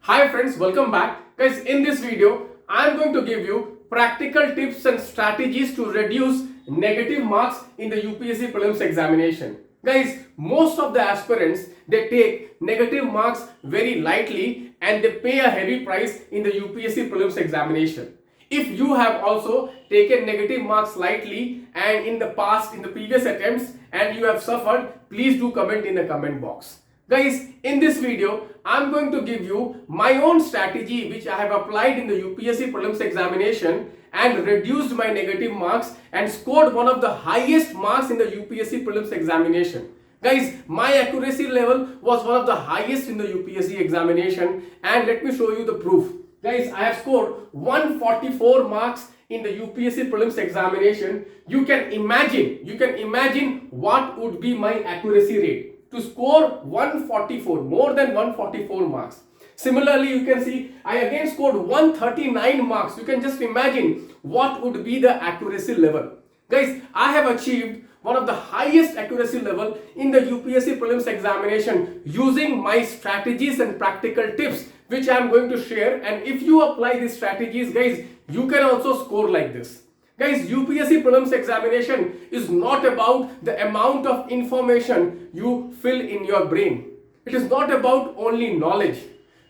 Hi friends, welcome back. Guys, in this video, I am going to give you practical tips and strategies to reduce negative marks in the UPSC prelims examination. Guys, most of the aspirants, they take negative marks very lightly and they pay a heavy price in the UPSC prelims examination. If you have also taken negative marks lightly and in the past, in the previous attempts, and you have suffered, please do comment in the comment box. Guys, in this video, I'm going to give you my own strategy which I have applied in the UPSC prelims examination and reduced my negative marks and scored one of the highest marks in the UPSC prelims examination. Guys, my accuracy level was one of the highest in the UPSC examination, and let me show you the proof. Guys, I have scored 144 marks in the UPSC prelims examination. You can imagine what would be my accuracy rate to score 144, more than 144 marks. Similarly, you can see I again scored 139 marks. You can just imagine what would be the accuracy level. Guys, I have achieved one of the highest accuracy level in the UPSC prelims examination using my strategies and practical tips which I am going to share, and if you apply these strategies, guys, you can also score like this. Guys, UPSC prelims examination is not about the amount of information you fill in your brain. It is not about only knowledge.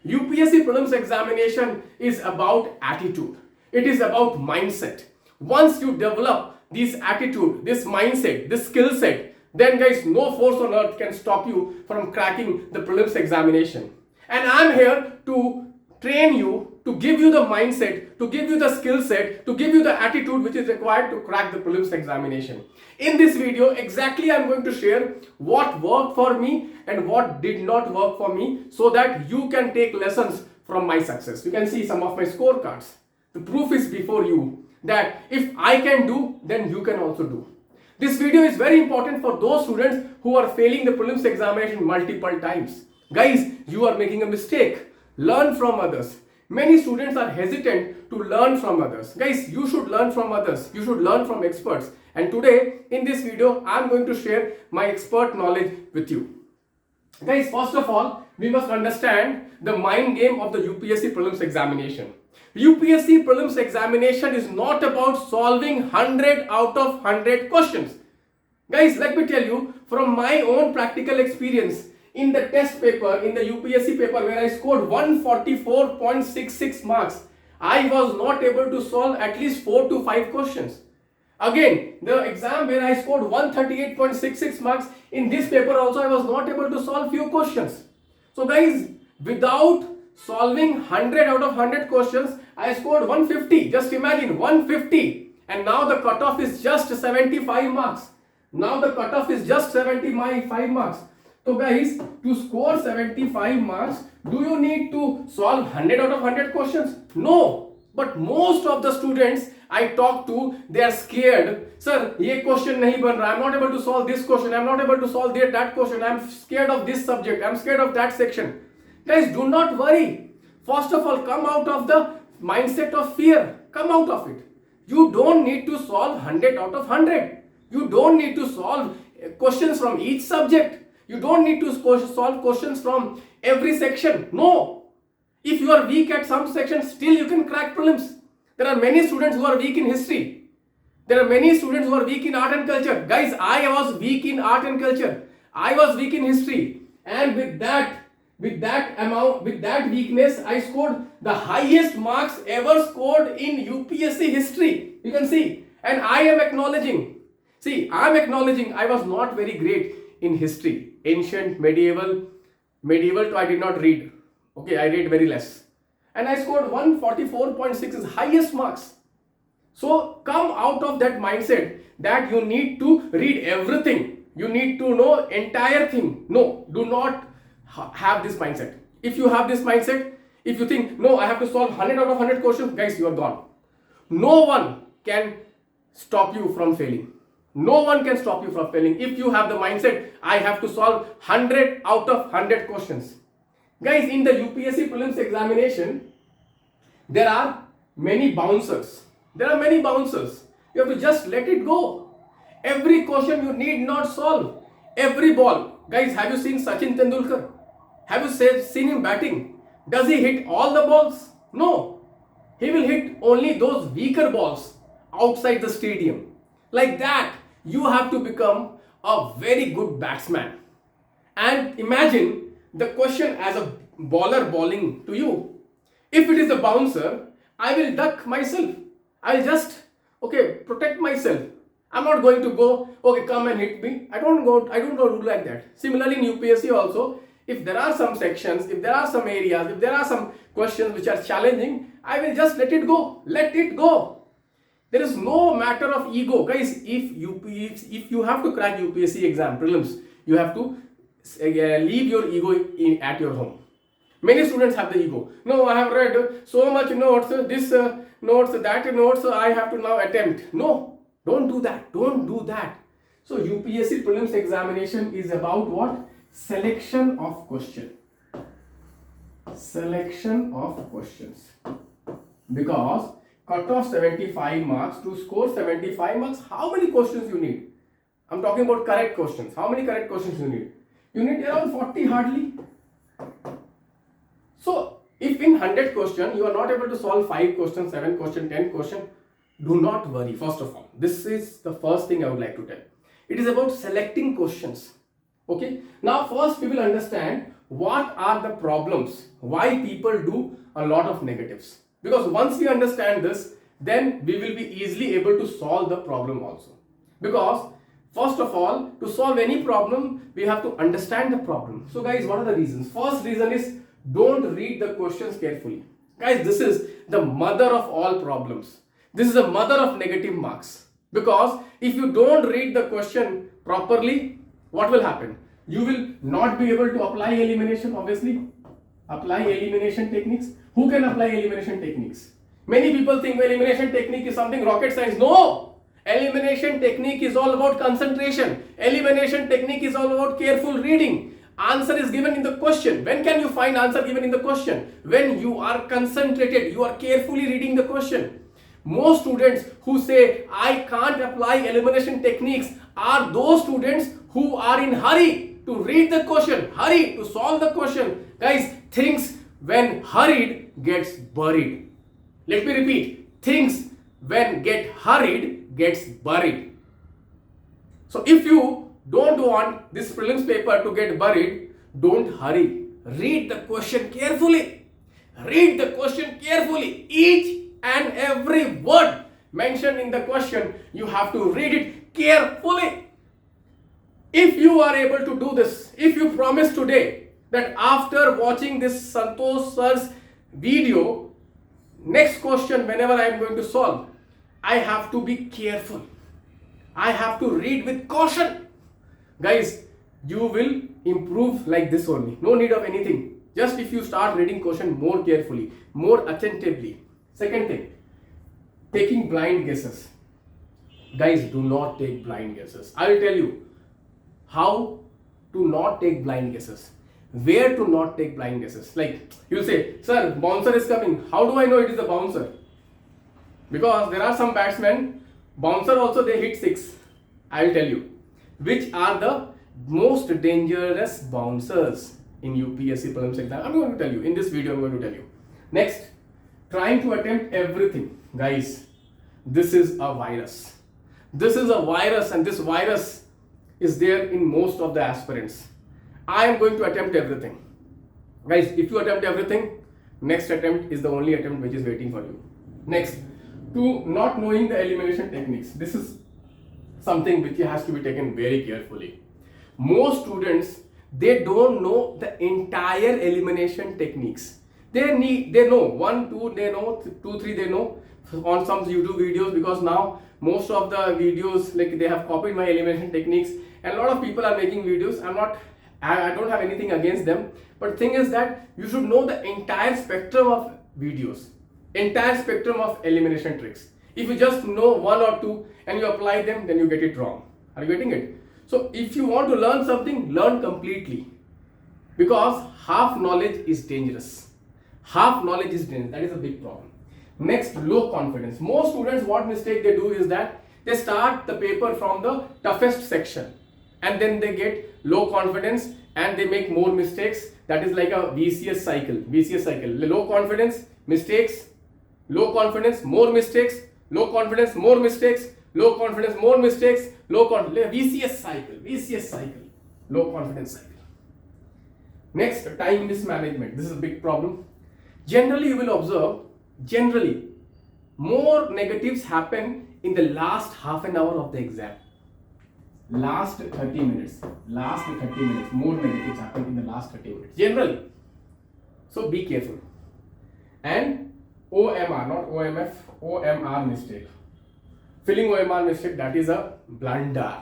UPSC prelims examination is about attitude. It is about mindset. Once you develop this attitude, this mindset, this skill set, then guys, no force on earth can stop you from cracking the prelims examination. And I am here to train you, to give you the mindset, to give you the skill set, to give you the attitude which is required to crack the prelims examination. In this video, exactly I am going to share what worked for me and what did not work for me so that you can take lessons from my success. You can see some of my scorecards. The proof is before you that if I can do, then you can also do. This video is very important for those students who are failing the prelims examination multiple times. Guys, you are making a mistake. Learn from others. Many students are hesitant to learn from others. Guys, you should learn from others. You should learn from experts. And today, in this video, I am going to share my expert knowledge with you. Guys, first of all, we must understand the mind game of the UPSC prelims examination. UPSC prelims examination is not about solving 100 out of 100 questions. Guys, let me tell you from my own practical experience, in the test paper, in the UPSC paper where I scored 144.66 marks, I was not able to solve at least 4 to 5 questions. Again, the exam where I scored 138.66 marks, in this paper also I was not able to solve few questions. So guys, without solving 100 out of 100 questions, I scored 150. Just imagine, 150. And now the cutoff is just 75 marks. Now the cutoff is just 75 marks. So guys, to score 75 marks, do you need to solve 100 out of 100 questions? No. But most of the students I talk to, they are scared. Sir, ये question नहीं बन रहा. I'm not able to solve this question. I'm not able to solve that question. I'm scared of this subject. I'm scared of that section. Guys, do not worry. First of all, come out of the mindset of fear. Come out of it. You don't need to solve 100 out of 100. You don't need to solve questions from each subject. You don't need to solve questions from every section. No. If you are weak at some section, still you can crack prelims. There are many students who are weak in history. There are many students who are weak in art and culture. Guys, I was weak in art and culture. I was weak in history. And with that weakness, I scored the highest marks ever scored in UPSC history. You can see. And I am acknowledging. See, I am acknowledging I was not very great in history. Ancient, medieval too I did not read. Okay, I read very less. And I scored 144.6 is highest marks. So come out of that mindset that you need to read everything. You need to know entire thing. No, do not have this mindset. If you have this mindset, if you think, no, I have to solve 100 out of 100 questions, guys, you are gone. No one can stop you from failing. No one can stop you from failing if you have the mindset, I have to solve 100 out of 100 questions. Guys, in the UPSC prelims examination, there are many bouncers. There are many bouncers. You have to just let it go. Every question you need not solve. Every ball. Guys, have you seen Sachin Tendulkar? Have you seen him batting? Does he hit all the balls? No. He will hit only those weaker balls outside the stadium. Like that, you have to become a very good batsman. And imagine the question as a bowler bowling to you. If it is a bouncer, I will duck myself. I will just, okay, protect myself. I'm not going to go, okay, come and hit me. I don't do like that. Similarly in UPSC also, if there are some sections, if there are some areas, if there are some questions which are challenging, I will just let it go. Let it go. There is no matter of ego. Guys, if you have to crack UPSC exam, prelims, you have to leave your ego at your home. Many students have the ego. No, I have read so much notes, this notes, that notes, I have to now attempt. No, don't do that. Don't do that. So UPSC prelims examination is about what? Selection of question. Selection of questions. Because cut off 75 marks, to score 75 marks, how many questions you need? I'm talking about correct questions. How many correct questions you need? You need around 40 hardly. So if in 100 questions you are not able to solve 5 questions, 7 questions, 10 questions, do not worry. First of all, this is the first thing I would like to tell. It is about selecting questions. Okay. Now first we will understand what are the problems, why people do a lot of negatives. Because once we understand this, then we will be easily able to solve the problem also. Because first of all, to solve any problem, we have to understand the problem. So guys, what are the reasons? First reason is don't read the questions carefully. Guys, this is the mother of all problems. This is the mother of negative marks. Because if you don't read the question properly, what will happen? You will not be able to apply elimination, obviously. Apply elimination techniques. Who can apply elimination techniques? Many people think elimination technique is something rocket science. No! Elimination technique is all about concentration. Elimination technique is all about careful reading. Answer is given in the question. When can you find answer given in the question? When you are concentrated, you are carefully reading the question. Most students who say, I can't apply elimination techniques, are those students who are in hurry to read the question, hurry to solve the question. Guys, things when hurried gets buried. Let me repeat. Things when get hurried gets buried. So if you don't want this prelims paper to get buried, don't hurry. Read the question carefully. Read the question carefully. Each and every word mentioned in the question, you have to read it carefully. If you are able to do this, if you promise today that after watching this Santosh sir's video, next question whenever I am going to solve, I have to be careful. I have to read with caution. Guys, you will improve like this only. No need of anything. Just if you start reading question more carefully, more attentively. Second thing, taking blind guesses. Guys, do not take blind guesses. I will tell you how to not take blind guesses. Where to not take blind guesses. Like you say, sir, bouncer is coming. How do I know it is a bouncer? Because there are some batsmen, bouncer also they hit 6. I will tell you which are the most dangerous bouncers in UPSC prelims exam. I'm going to tell you in this video. I'm going to tell you. Next, trying to attempt everything. Guys, this is a virus. This is a virus, and this virus is there in most of the aspirants. I am going to attempt everything. Guys, if you attempt everything, next attempt is the only attempt which is waiting for you. Next, to not knowing the elimination techniques. This is something which has to be taken very carefully. Most students, they don't know the entire elimination techniques. They know 1, 2, they know 2, 3, they know on some YouTube videos, because now most of the videos, like, they have copied my elimination techniques, and a lot of people are making videos. I don't have anything against them, but thing is that you should know the entire spectrum of videos, entire spectrum of elimination tricks. If you just know 1 or 2 and you apply them, then you get it wrong. Are you getting it? So if you want to learn something, learn completely, because half knowledge is dangerous. Half knowledge is dangerous. That is a big problem. Next, low confidence. Most students, what mistake they do is that they start the paper from the toughest section, and then they get low confidence and they make more mistakes. That is like a vicious cycle. Low confidence, mistakes, low confidence, more mistakes, low confidence, more mistakes, low confidence, more mistakes, vicious cycle, low confidence cycle. Next, time mismanagement. This is a big problem. Generally, you will observe, more negatives happen in the last half an hour of the exam. Last 30 minutes, more negatives happen in the last 30 minutes. Generally. So be careful. And OMR, not OMF, OMR mistake. Filling OMR mistake, that is a blunder.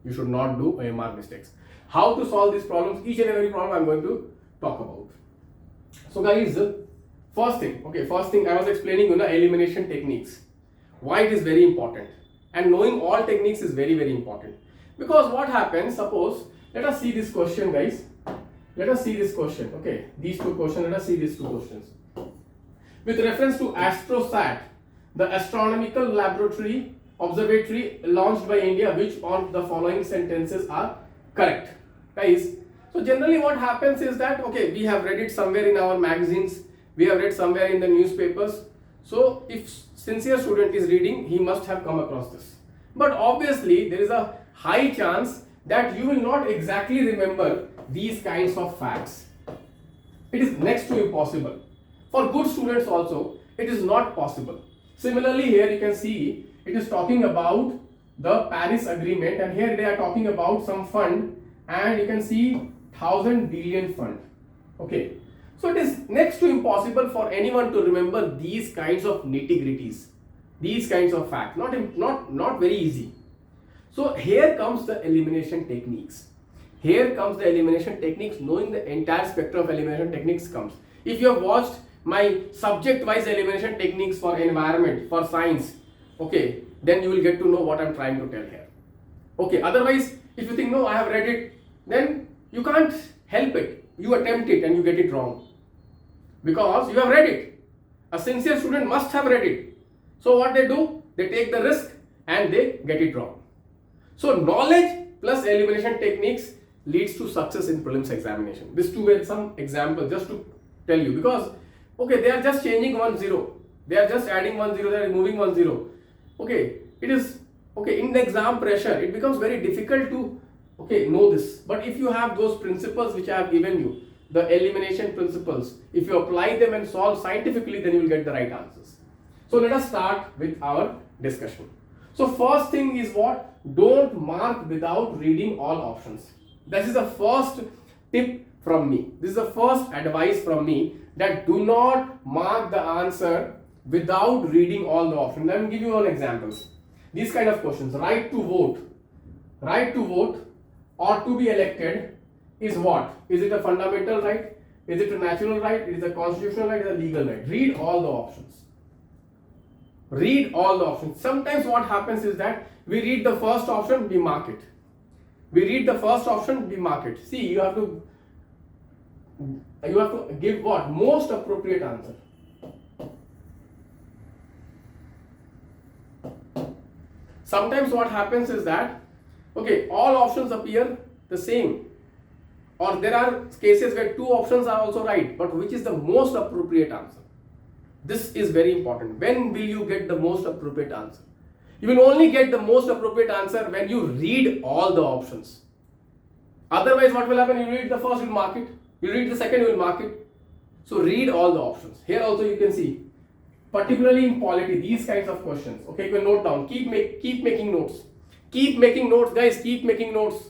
You should not do OMR mistakes. How to solve these problems? Each and every problem I am going to talk about. So guys, first thing I was explaining elimination techniques. Why it is very important. And knowing all techniques is very, very important. Because what happens, suppose, let us see this question, guys. Let us see this question. Okay, these two questions, let us see these two questions. With reference to AstroSat, the astronomical laboratory observatory launched by India, which of the following sentences are correct? Guys, so generally what happens is that, okay, we have read it somewhere in our magazines, we have read somewhere in the newspapers. So if sincere student is reading, he must have come across this. But obviously there is a high chance that you will not exactly remember these kinds of facts. It is next to impossible. For good students also, it is not possible. Similarly, here you can see it is talking about the Paris Agreement, and here they are talking about some fund, and you can see 1,000 billion fund. Okay, so it is next to impossible for anyone to remember these kinds of nitty-gritties, these kinds of facts. Not very easy. So here comes the elimination techniques. Knowing the entire spectrum of elimination techniques comes. If you have watched my subject-wise elimination techniques for environment, for science, okay, then you will get to know what I'm trying to tell here. Okay, otherwise, if you think, no, I have read it, then you can't help it. You attempt it and you get it wrong. Because you have read it. A sincere student must have read it. So what they do? They take the risk and they get it wrong. So knowledge plus elimination techniques leads to success in prelims examination. These two were some examples just to tell you, because okay, they are just changing 1 0. They are just adding 1 0, they are removing 1 0. Okay, it is okay in the exam pressure, it becomes very difficult to know this. But if you have those principles which I have given you, the elimination principles, if you apply them and solve scientifically, then you will get the right answers. So let us start with our discussion. So first thing is what? Don't mark without reading all options. This is the first tip from me. This is the first advice from me, that do not mark the answer without reading all the options. Let me give you one examples. These kind of questions. Right to vote or to be elected is what? Is it a fundamental right? Is it a natural right? Is it a constitutional right? Is it a legal right? Read all the options. Read all the options. Sometimes what happens is that we read the first option, we mark it. See, you have to give what? Most appropriate answer. Sometimes what happens is that, okay, all options appear the same, or there are cases where two options are also right, but which is the most appropriate answer? This is very important. When will you get the most appropriate answer? You will only get the most appropriate answer when you read all the options. Otherwise, what will happen? You read the first, you will mark it. You read the second, you will mark it. So read all the options. Here also you can see, particularly in polity, these kinds of questions. Okay, you can note down. Keep making notes. Keep making notes, guys. Keep making notes.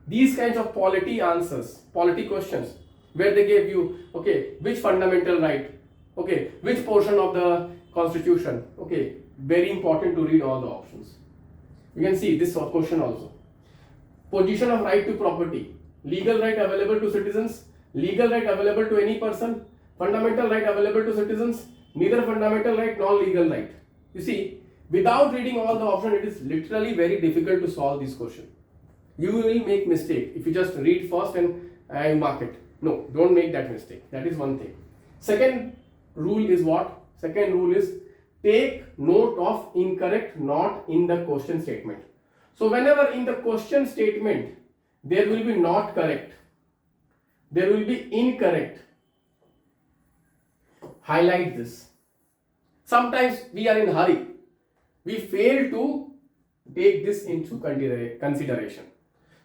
These kinds of polity answers, polity questions, where they gave you, okay, which fundamental right, okay, which portion of the constitution. Okay, very important to read all the options. You can see this question also. Position of right to property, legal right available to citizens, legal right available to any person, fundamental right available to citizens, neither fundamental right nor legal right. You see, without reading all the options, it is literally very difficult to solve this question. You will make mistake if you just read first and mark it. No, don't make that mistake. That is one thing. Second rule is what? Second rule is take note of incorrect not in the question statement. So whenever in the question statement there will be not correct, there will be incorrect. Highlight this. Sometimes we are in a hurry. We fail to take this into consideration.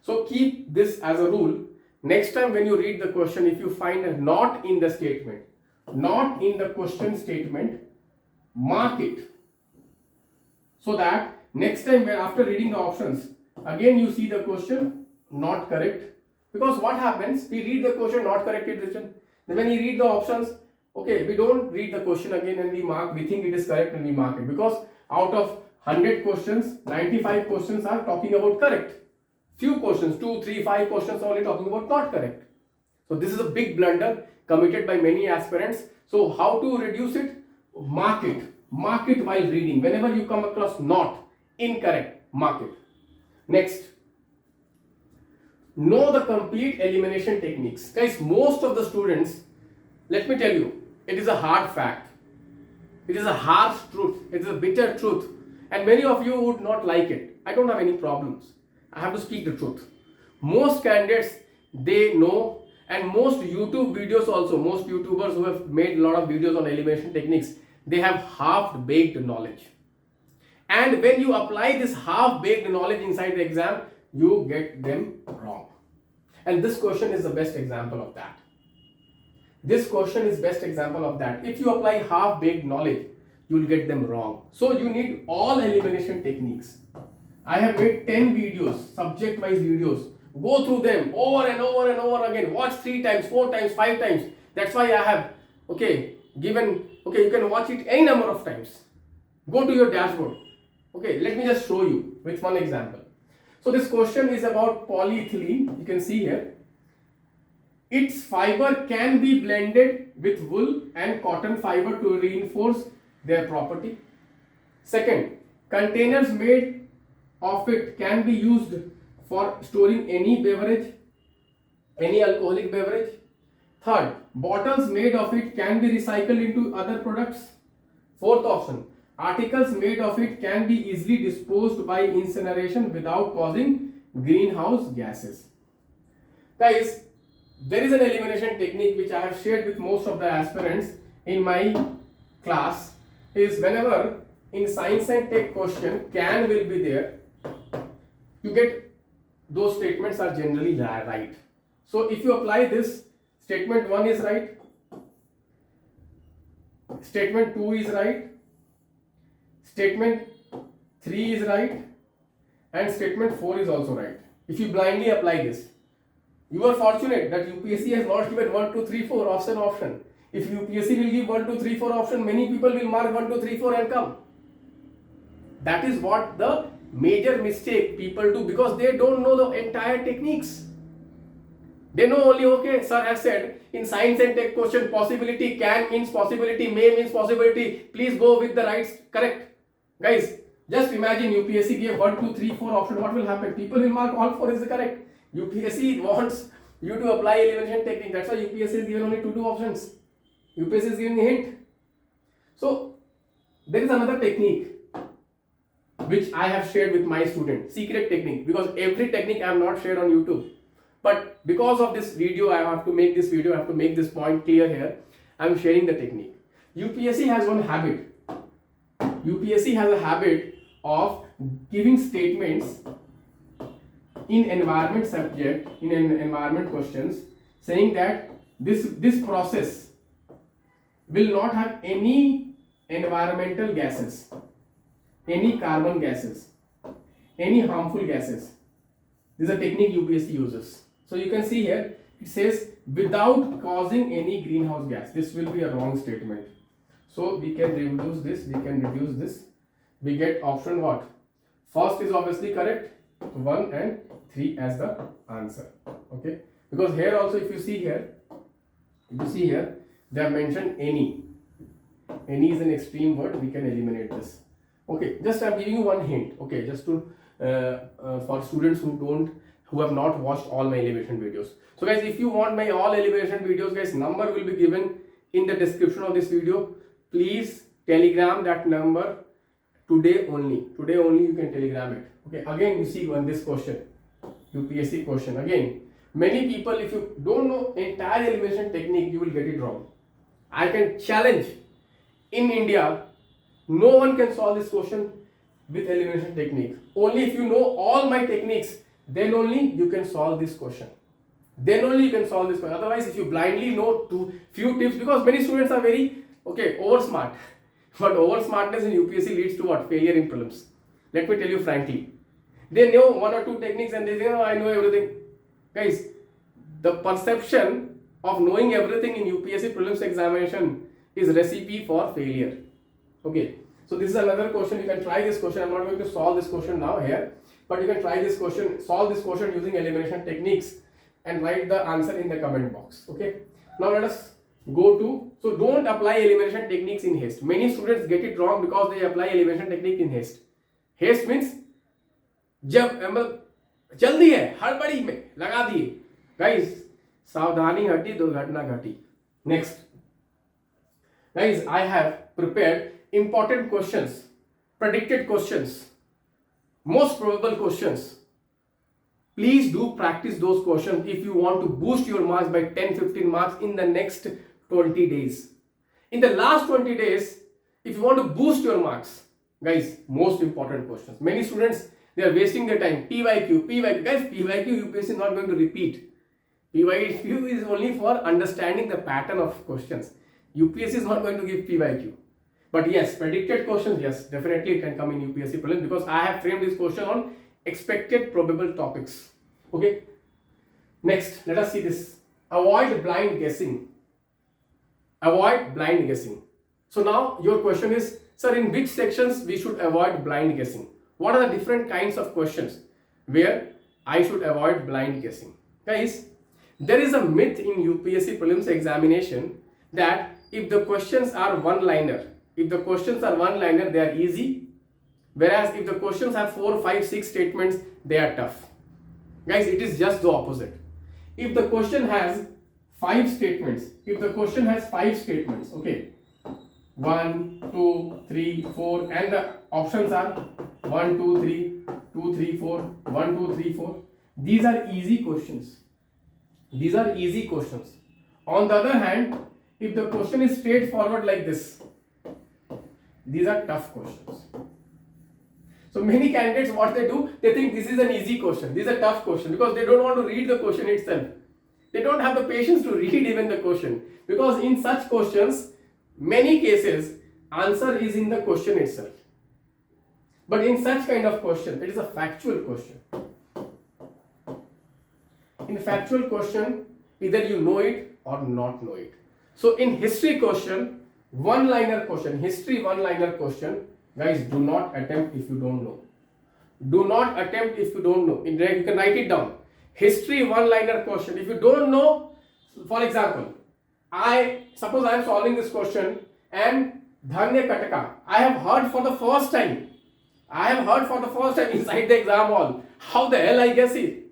So keep this as a rule. Next time when you read the question, if you find a not in the statement, not in the question statement, mark it. So that next time when after reading the options, again you see the question not correct. Because what happens, we read the question not correctly written. Then when you read the options, okay, we don't read the question again and we mark, we think it is correct and we mark it. Because out of 100 questions, 95 questions are talking about correct. Few questions, 2, 3, 5 questions are only talking about not correct. So this is a big blunder committed by many aspirants. So how to reduce it? Mark it. Mark it while reading. Whenever you come across not, incorrect, mark it. Next, know the complete elimination techniques. Guys, most of the students, let me tell you, it is a hard fact. It is a harsh truth. It is a bitter truth. And many of you would not like it. I don't have any problems. I have to speak the truth. Most candidates, they know, and most YouTube videos also, most YouTubers who have made a lot of videos on elimination techniques, they have half-baked knowledge. And when you apply this half-baked knowledge inside the exam, you get them wrong. And this question is the best example of that. This question is best example of that. If you apply half-baked knowledge, you will get them wrong. So you need all elimination techniques. I have made 10 videos, subject-wise videos. Go through them over and over and over again. Watch 3 times, 4 times, 5 times. That's why I have, given, you can watch it any number of times. Go to your dashboard. Let me just show you with one example. So this question is about polyethylene. You can see here. Its fiber can be blended with wool and cotton fiber to reinforce their property. Second, containers made of it can be used for storing any beverage, any alcoholic beverage. Third, bottles made of it can be recycled into other products. Fourth option, articles made of it can be easily disposed by incineration without causing greenhouse gases. Guys, there is an elimination technique which I have shared with most of the aspirants in my class. Is whenever in science and tech question can will be there, you get those statements are generally right. So if you apply this, statement 1 is right, statement 2 is right, statement 3 is right, and statement 4 is also right. If you blindly apply this, you are fortunate that UPSC has not given 1, 2, 3, 4 option. If UPSC will give 1, 2, 3, 4 option, many people will mark 1, 2, 3, 4 and come. That is what the major mistake people do, because they don't know the entire techniques. They know only, sir has said in science and tech question, possibility, can means possibility, may means possibility. Please go with the right, correct. Guys, just imagine UPSC gave 1, 2, 3, 4 option. What will happen? People will mark all 4 is correct. UPSC wants you to apply elimination technique. That's why UPSC is given only 2 options. UPSC is giving a hint. So there is another technique which I have shared with my student, secret technique, because every technique I have not shared on YouTube. But because of this video, I have to make this video, I have to make this point clear here. I am sharing the technique. UPSC has one habit. UPSC has a habit of giving statements in environment subject, in environment questions, saying that this process will not have any environmental gases, any carbon gases, any harmful gases. This is a technique UPSC uses. So you can see here, it says without causing any greenhouse gas. This will be a wrong statement. So we can reduce this, we can reduce this. We get option what? First is obviously correct, 1 and 3 as the answer. Okay, because here also if you see here, they have mentioned any. Any is an extreme word, we can eliminate this. Okay, just I'm giving you one hint. Okay, just to for students who have not watched all my elimination videos. So guys, if you want my all elimination videos, guys, number will be given in the description of this video. Please telegram that number today only. Today only you can telegram it. Okay, again you see on this question, UPSC question again. Many people, if you don't know entire elimination technique, you will get it wrong. I can challenge, in India, no one can solve this question with elimination technique. Only if you know all my techniques, then only you can solve this question. Then only you can solve this question. Otherwise, if you blindly know few tips, because many students are very over smart, but over smartness in UPSC leads to what? Failure in prelims. Let me tell you frankly, they know one or two techniques and they say, oh, I know everything. Guys, the perception of knowing everything in UPSC prelims examination is recipe for failure. Okay, so this is another question. You can try this question. I'm not going to solve this question now here, but you can try this question, solve this question using elimination techniques and write the answer in the comment box. Okay, now let us go to, so don't apply elimination techniques in haste. Many students get it wrong because they apply elimination technique in haste. Haste means जब जल्दी है, हड़बड़ी में लगा दिए. Guys, सावधानी हटी दुर्घटना घटी. Next, guys, I have prepared important questions, predicted questions, most probable questions. Please do practice those questions if you want to boost your marks by 10-15 marks in the next 20 days. In the last 20 days, if you want to boost your marks, guys, most important questions. Many students, they are wasting their time. PYQ. Guys, PYQ UPSC is not going to repeat. PYQ is only for understanding the pattern of questions. UPSC is not going to give PYQ. But yes, predicted questions, yes, definitely it can come in UPSC prelims because I have framed this question on expected probable topics. Okay. Next, let us see this. Avoid blind guessing. Avoid blind guessing. So now your question is, sir, in which sections we should avoid blind guessing? What are the different kinds of questions where I should avoid blind guessing? Guys, there is a myth in UPSC prelims examination that if the questions are one-liner, they are easy. Whereas if the questions have 4, 5, 6 statements, they are tough. Guys, it is just the opposite. If the question has 5 statements, okay, 1, 2, 3, 4, and the options are 1, 2, 3, 2, 3, 4, 1, 2, 3, 4. These are easy questions. On the other hand, if the question is straightforward like this, these are tough questions. So many candidates, what they do, they think this is an easy question, this is a tough question, because they don't want to read the question itself. They don't have the patience to read even the question, because in such questions, many cases, answer is in the question itself. But in such kind of question, it is a factual question. In factual question, either you know it or not know it. So in history question, one-liner question, guys, do not attempt if you don't know. You can write it down. History one-liner question. If you don't know, for example, suppose I am solving this question and Dhanya Kataka, I have heard for the first time inside the exam hall. How the hell I guess it?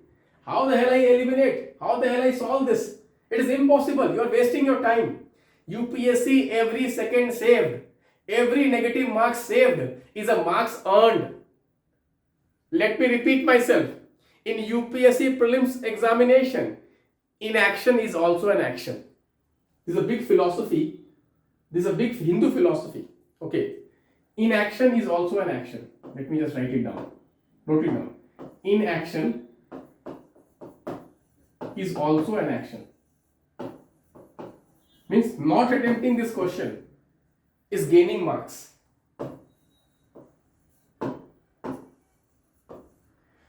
How the hell I eliminate? How the hell I solve this? It is impossible. You are wasting your time. UPSC, every second saved, every negative mark saved is a marks earned. Let me repeat myself. In UPSC prelims examination, inaction is also an action. This is a big philosophy. This is a big Hindu philosophy. Okay. Inaction is also an action. Let me just write it down. Wrote it down. Inaction is also an action. Means not attempting this question is gaining marks.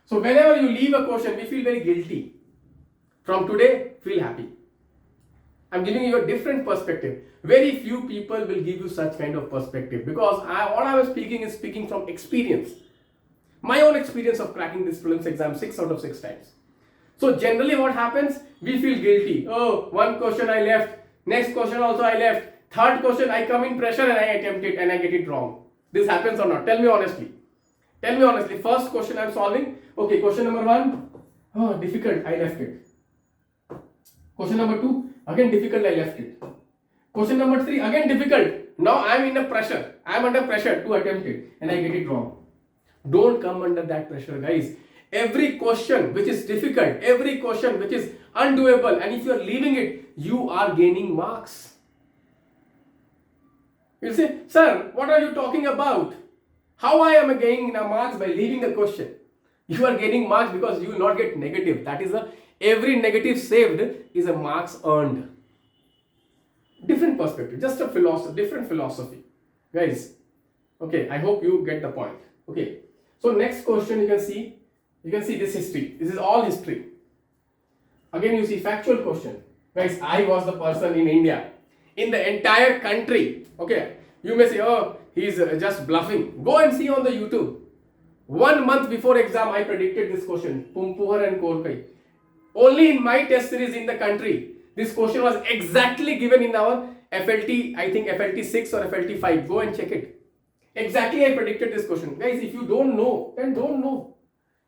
So whenever you leave a question, we feel very guilty. From today, feel happy. I'm giving you a different perspective. Very few people will give you such kind of perspective, because what I was speaking is speaking from experience. My own experience of cracking this prelims exam 6 out of 6 times. So generally what happens, we feel guilty. Oh, one question I left, next question also I left, third question I come in pressure and I attempt it and I get it wrong. This happens or not? Tell me honestly. First question I'm solving. Okay, question number 1. Oh, difficult, I left it. Question number 2, again difficult, I left it. Question number 3, again difficult. Now I am in a pressure. I am under pressure to attempt it and I get it wrong. Don't come under that pressure, guys. Every question which is difficult, every question which is undoable, and if you are leaving it, you are gaining marks. You say, sir, what are you talking about? How I am gaining marks by leaving the question? You are gaining marks because you will not get negative. That is every negative saved is a marks earned. Different perspective, just a philosophy, different philosophy, guys. Okay, I hope you get the point. Okay, so next question, you can see this history. This is all history. Again, you see factual question, guys. I was the person in India, in the entire country. Okay, you may say, oh, he's just bluffing. Go and see on the YouTube. 1 month before exam, I predicted this question. Pumpuhar and Korkai. Only in my test series in the country, this question was exactly given in our FLT, I think FLT 6 or FLT 5. Go and check it. Exactly, I predicted this question. Guys, if you don't know, then don't know.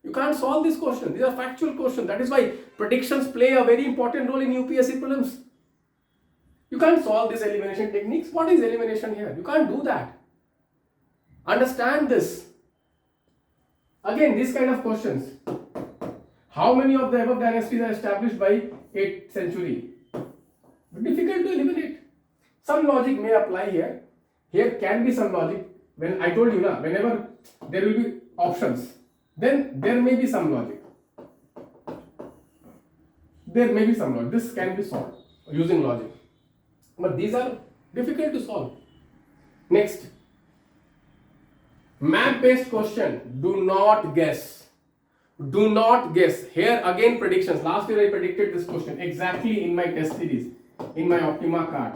You can't solve this question. These are factual questions. That is why predictions play a very important role in UPSC prelims. You can't solve these elimination techniques. What is elimination here? You can't do that. Understand this. Again, these kind of questions. How many of the above dynasties are established by 8th century? Difficult to eliminate. Some logic may apply here. Here can be some logic. When I told you, whenever there will be options, then there may be some logic. There may be some logic. This can be solved using logic. But these are difficult to solve. Next. Map-based question. Do not guess. Do not guess. Here again predictions. Last year I predicted this question exactly in my test series. In my Optima card.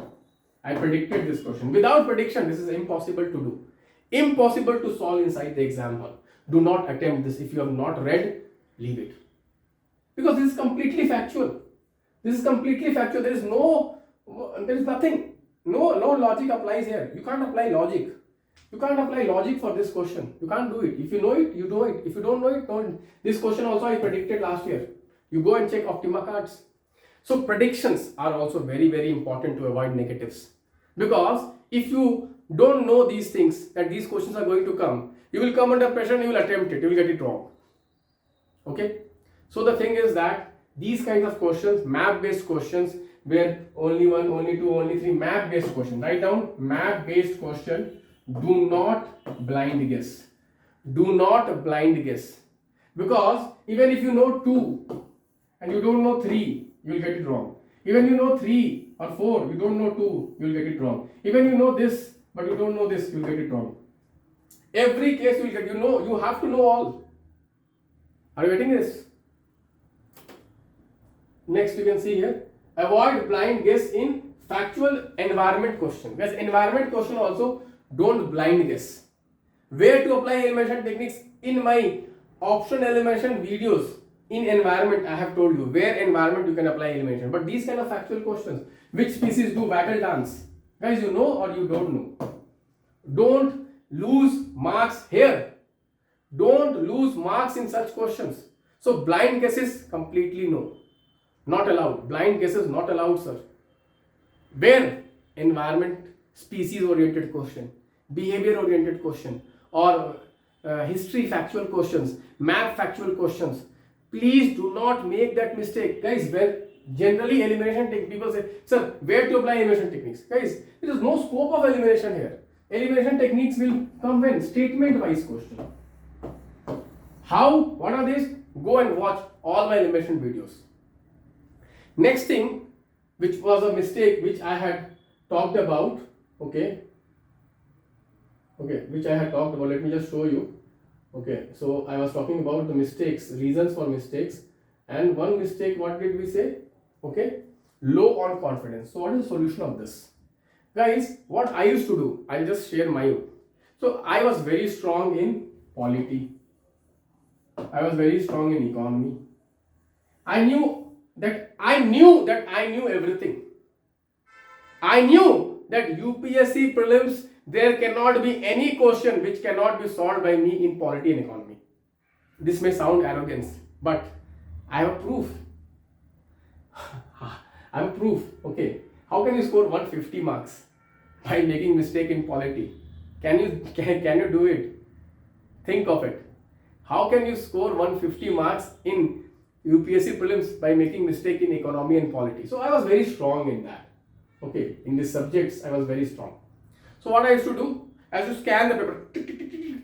I predicted this question. Without prediction, this is impossible to do. Impossible to solve inside the exam hall. Do not attempt this. If you have not read, leave it. Because this is completely factual. This is completely factual. There is nothing. No logic applies here. You can't apply logic. You can't apply logic for this question. You can't do it. If you know it, you do it. If you don't know it, don't. This question also I predicted last year. You go and check Optima cards. So predictions are also very, very important to avoid negatives. Because if you don't know these things, that these questions are going to come, you will come under pressure and you will attempt it. You will get it wrong. Okay. So the thing is that these kinds of questions, map-based questions, where only 1, only 2, only 3, map-based question. Write down map-based question. Do not blind guess. Do not blind guess. Because even if you know 2 and you don't know 3, you will get it wrong. Even you know 3 or 4, you don't know 2, you will get it wrong. Even you know this, but you don't know this, you will get it wrong. Every case you will get, you have to know all. Are you getting this? Next you can see here, avoid blind guess in factual environment question. Guys, environment question also, don't blind guess. Where to apply elimination techniques? In my option elimination videos, in environment I have told you where environment you can apply elimination. But these kind of factual questions, which species do waggle dance? Guys, you know or you don't know? Don't lose marks here. Don't lose marks in such questions. So blind guesses, completely no. Not allowed. Blind guesses not allowed, sir. Where environment, species oriented question, behavior oriented question, or history factual questions, map factual questions. Please do not make that mistake. Guys, where generally elimination techniques, people say, sir, where to apply elimination techniques? Guys, there is no scope of elimination here. Elimination techniques will come when? Statement wise question. How? What are these? Go and watch all my elimination videos. Next thing, which was a mistake which I had talked about, which I had talked about, let me just show you. Okay, so I was talking about the mistakes, reasons for mistakes, and one mistake, what did we say? Okay, low on confidence. So what is the solution of this? Guys, what I used to do, I'll just share my. So I was very strong in polity. I was very strong in economy. I knew that I knew everything. I knew that UPSC prelims, there cannot be any question which cannot be solved by me in polity and economy. This may sound arrogance, but I have proof. I have proof. Okay, how can you score 150 marks by making mistake in polity? Can you do it? Think of it. How can you score 150 marks in UPSC prelims by making mistake in economy and polity. So I was very strong in that. Okay, in these subjects I was very strong. So what I used to do, I used to scan the paper,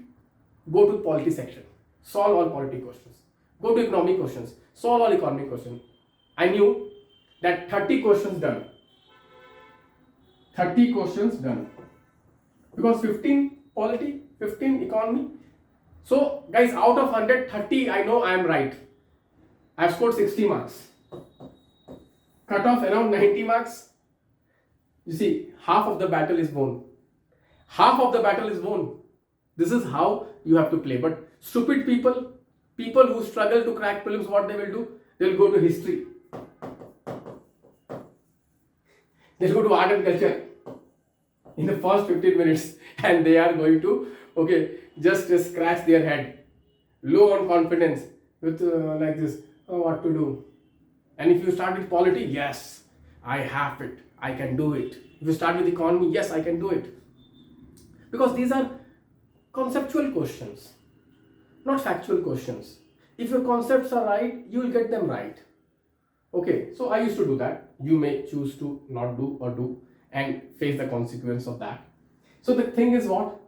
go to polity section, solve all polity questions, go to economic questions, solve all economic questions. I knew that 30 questions done. 30 questions done. Because 15 polity, 15 economy. So guys, out of 100, 30 I know I am right. I have scored 60 marks. Cut off around 90 marks. You see, half of the battle is won. Half of the battle is won. This is how you have to play. But stupid people, people who struggle to crack prelims, what they will do? They will go to history. They will go to art and culture in the first 15 minutes and they are going to, okay, just scratch their head. Low on confidence with like this, oh, what to do? And if you start with polity, yes, I have it. I can do it. If you start with economy, yes, I can do it. Because these are conceptual questions, not factual questions. If your concepts are right, you will get them right. Okay, so I used to do that. You may choose to not do or do and face the consequence of that. So the thing is what?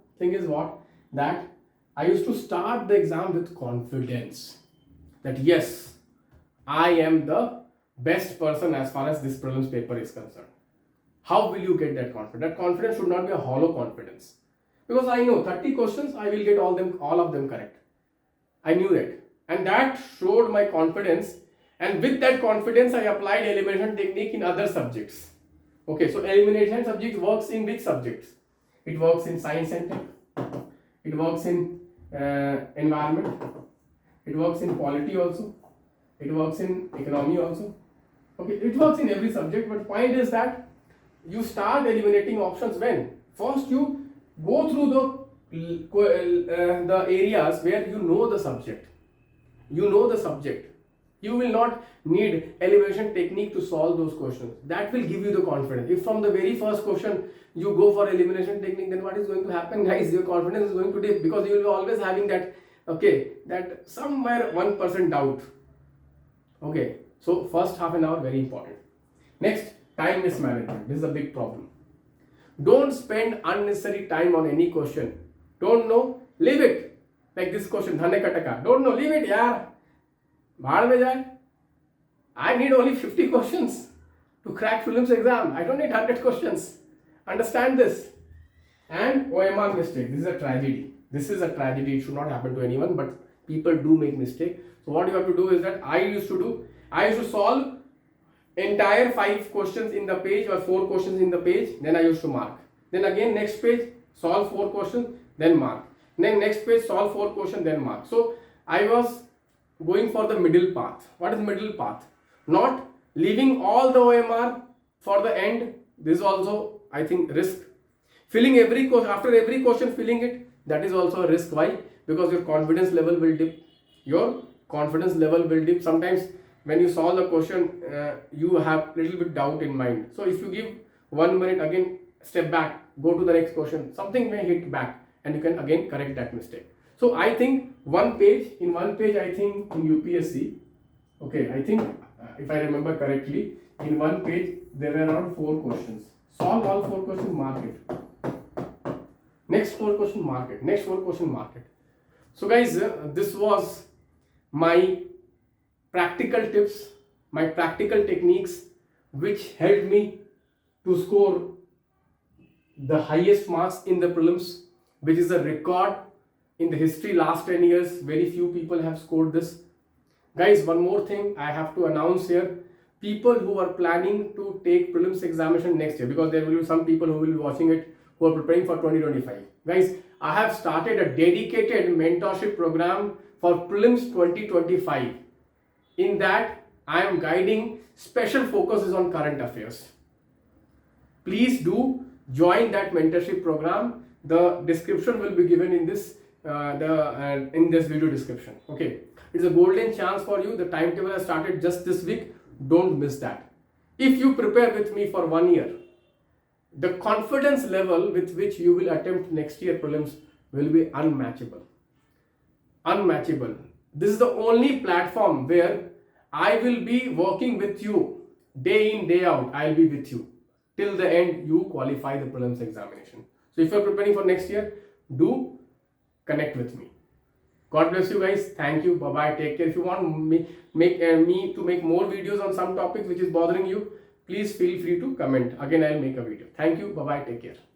That I used to start the exam with confidence. That yes, I am the best person as far as this prelims paper is concerned. How will you get that confidence? That confidence should not be a hollow confidence. Because I know 30 questions, I will get all of them correct. I knew that. And that showed my confidence. And with that confidence, I applied elimination technique in other subjects. Okay, so elimination subject works in which subjects? It works in science and tech. It works in environment. It works in polity also. It works in economy also. Okay, it works in every subject. But point is that you start eliminating options when? First you go through the areas where you know the subject. You know the subject. You will not need elimination technique to solve those questions. That will give you the confidence. If from the very first question you go for elimination technique, then what is going to happen, guys? Your confidence is going to dip because you will be always having that, okay, that somewhere 1% doubt. Okay, so first half an hour, very important. Next, time mismanagement. This is a big problem. Don't spend unnecessary time on any question. Don't know, leave it. Like this question, Dhane Kataka. Don't know, leave it, yaar. Bhaad mein jaye. I need only 50 questions to crack prelims exam. I don't need 100 questions. Understand this. And OMR mistake. This is a tragedy. This is a tragedy. It should not happen to anyone, but people do make mistake. So what you have to do is that I used to solve entire 5 questions in the page or 4 questions in the page. Then I used to mark. Then again next page, solve 4 questions, then mark. Then next page, solve 4 questions, then mark. So I was going for the middle path. What is middle path? Not leaving all the OMR for the end. This is also, I think, risk. Filling every question, after every question filling it, that is also a risk. Why? Because your confidence level will dip. Your confidence level will dip. Sometimes when you solve the question, you have little bit doubt in mind. So if you give 1 minute, again step back, go to the next question, something may hit back and you can again correct that mistake. So I think in one page I think in UPSC, okay, I think if I remember correctly, in one page there were around 4 questions. Solve all 4 questions, mark it. Next 4 question, mark it. Next 4 question, mark it. So guys, this was my practical tips, my practical techniques which helped me to score the highest marks in the prelims, which is a record in the history last 10 years. Very few people have scored this. Guys, one more thing I have to announce here. People who are planning to take prelims examination next year, because there will be some people who will be watching it who are preparing for 2025. Guys, I have started a dedicated mentorship program for prelims 2025. In that, I am guiding, special focus is on current affairs. Please do join that mentorship program. The description will be given in this in this video description. Okay, it's a golden chance for you. The timetable has started just this week. Don't miss that. If you prepare with me for 1 year, the confidence level with which you will attempt next year prelims will be unmatchable. Unmatchable. This is the only platform where I will be working with you day in, day out. I'll be with you till the end you qualify the prelims examination. So if you're preparing for next year, do connect with me. God bless you guys. Thank you. Bye bye. Take care. If you want me to make more videos on some topics which is bothering you, please feel free to comment. Again, I'll make a video. Thank you. Bye bye. Take care.